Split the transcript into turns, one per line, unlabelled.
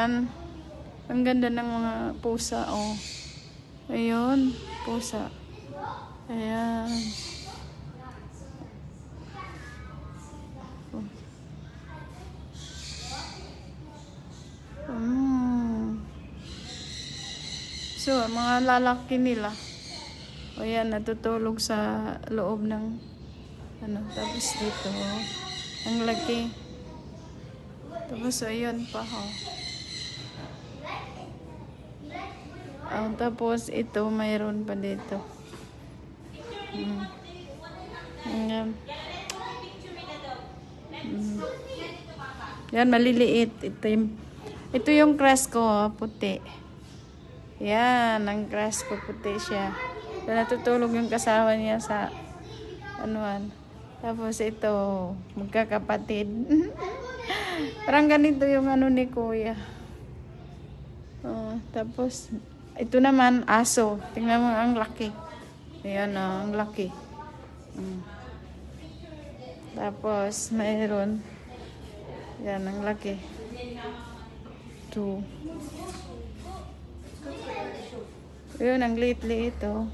Ayan. Ang ganda ng mga pusa, oh. Ayun, pusa. Ayan. So, mga lalaki nila. O yan, natutulog sa loob ng ano, tapos dito, ang laki. Tapos, ayun pa, oh. Tapos, ito, mayroon pa dito. Ayan. Yan, maliliit. Ito yung crush ko, oh, puti. Yan, ang crush ko, puti siya. So, natutulog yung kasama niya sa anuan. Tapos ito, magkakapatid. Parang ganito yung ano ni Kuya. Tapos, ito naman, aso. Tingnan mo, ang laki. Ayan, ang laki. Tapos, mayroon. Yan, ang laki. 2. Ayun, ang liit-liit, oh.